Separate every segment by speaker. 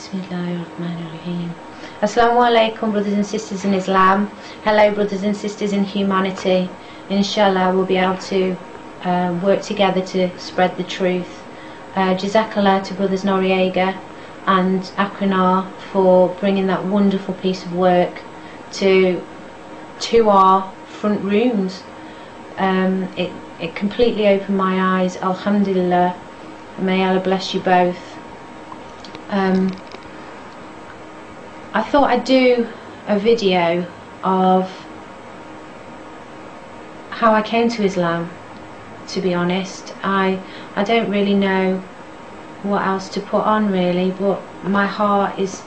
Speaker 1: Bismillahirrahmanirrahim. Assalamu alaikum, brothers and sisters in Islam. Hello, brothers and sisters in humanity. Inshallah, we'll be able to work together to spread the truth. Jazakallah to brothers Noriega and Akrenar for bringing that wonderful piece of work to our front rooms. It completely opened my eyes. Alhamdulillah. May Allah bless you both. I thought I'd do a video of how I came to Islam. To be honest, I don't really know what else to put on really, but my heart is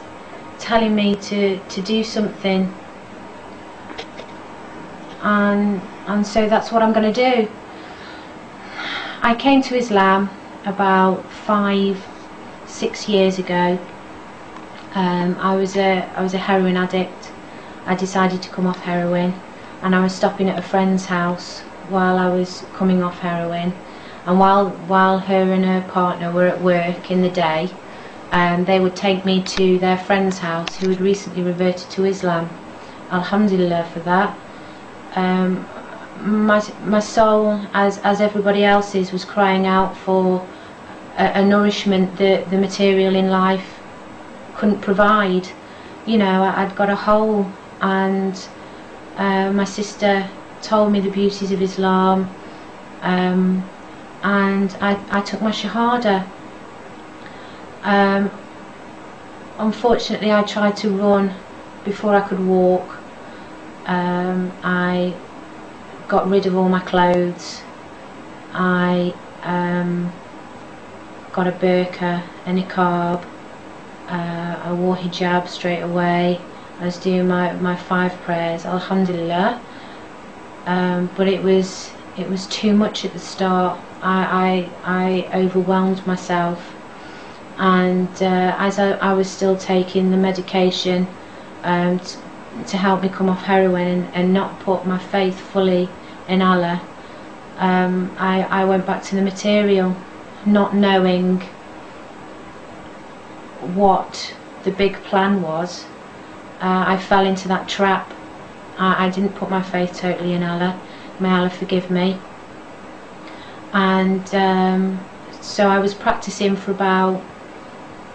Speaker 1: telling me to do something, and so that's what I'm going to do. I came to Islam about 5-6 years ago. I was a heroin addict. I decided to come off heroin, and I was stopping at a friend's house while I was coming off heroin, and while her and her partner were at work in the day, they would take me to their friend's house who had recently reverted to Islam. Alhamdulillah for that. My soul, as everybody else's, was crying out for a nourishment that the material in life couldn't provide. You know, I'd got a hole, and my sister told me the beauties of Islam, and I took my Shahada. Unfortunately, I tried to run before I could walk. I got rid of all my clothes. I got a burqa, a niqab. I wore hijab straight away. I was doing my 5 prayers, alhamdulillah. But it was too much at the start. I overwhelmed myself, and as I was still taking the medication to help me come off heroin and not put my faith fully in Allah, I went back to the material, not knowing what the big plan was. I fell into that trap. I didn't put my faith totally in Allah. May Allah forgive me. And so I was practicing for about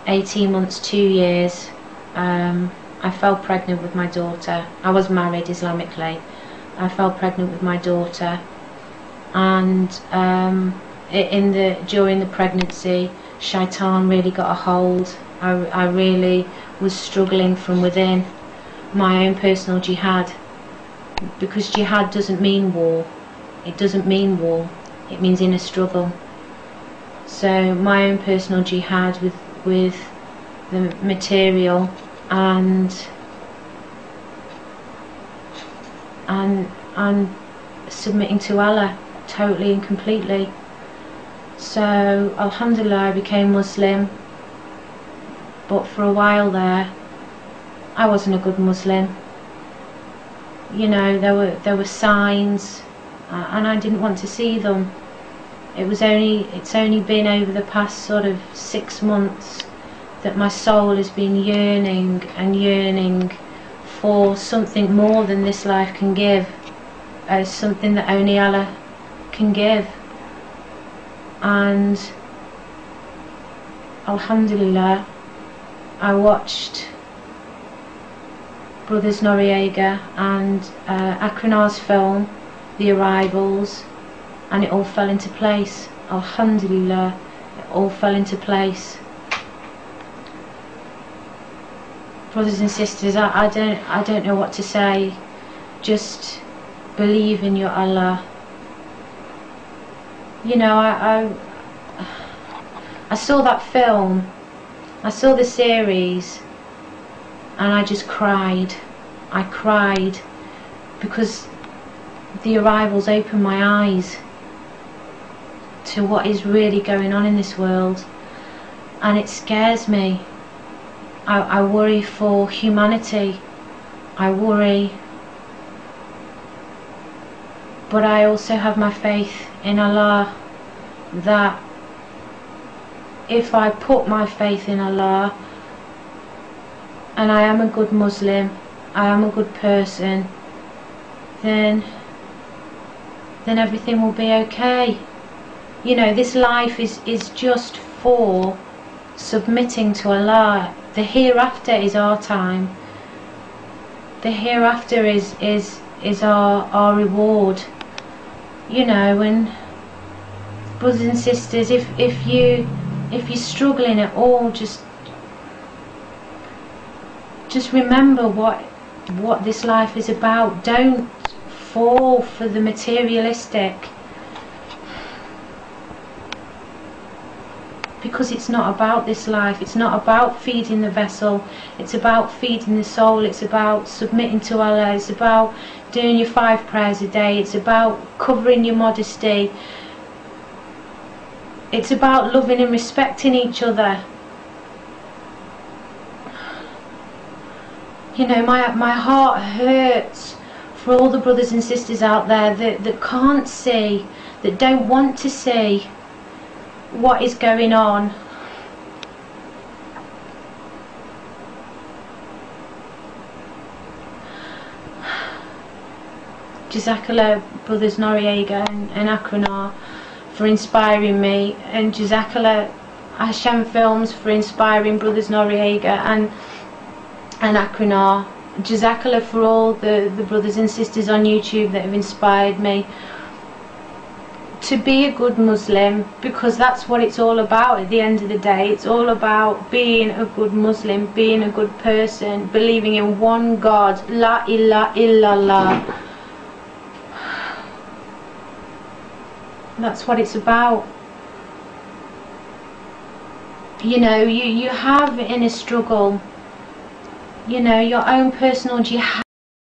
Speaker 1: 18 months, 2 years. I fell pregnant with my daughter. I was married Islamically. I fell pregnant with my daughter, and during the pregnancy, Shaitan really got a hold. I really was struggling from within, my own personal jihad, because jihad doesn't mean war. It doesn't mean war. It means inner struggle. So my own personal jihad with the material and submitting to Allah totally and completely. So alhamdulillah, I became Muslim, but for a while there I wasn't a good Muslim. You know, there were signs, and I didn't want to see them. It's only been over the past sort of 6 months that my soul has been yearning and yearning for something more than this life can give, something that only Allah can give. And alhamdulillah, I watched brothers Noriega and Akrenar's film, The Arrivals, and it all fell into place. Alhamdulillah, it all fell into place. Brothers and sisters, I don't know what to say. Just believe in your Allah. You know, I saw that film, I saw the series, and I just cried. I cried because The Arrivals opened my eyes to what is really going on in this world, and it scares me. I worry for humanity. I worry, but I also have my faith in Allah, that if I put my faith in Allah, and I am a good Muslim, I am a good person, then everything will be okay. You know, this life is just for submitting to Allah. The hereafter is our time. The hereafter is our reward. You know, and brothers and sisters, if you're struggling at all, just remember what this life is about. Don't fall for the materialistic, because it's not about this life. It's not about feeding the vessel, it's about feeding the soul. It's about submitting to Allah. It's about doing your 5 prayers a day. It's about covering your modesty. It's about loving and respecting each other. You know, my heart hurts for all the brothers and sisters out there that can't see, that don't want to see what is going on. Jazakallah, brothers Noriega and Akronar, for inspiring me, and Jazakallah Hashem Films for inspiring brothers Noriega and Akronar. Jazakallah for all the brothers and sisters on YouTube that have inspired me to be a good Muslim, because that's what it's all about at the end of the day. It's all about being a good Muslim, being a good person, believing in one God, La ilaha illallah. That's what it's about. You know, you have in a struggle, you know, your own personal jihad.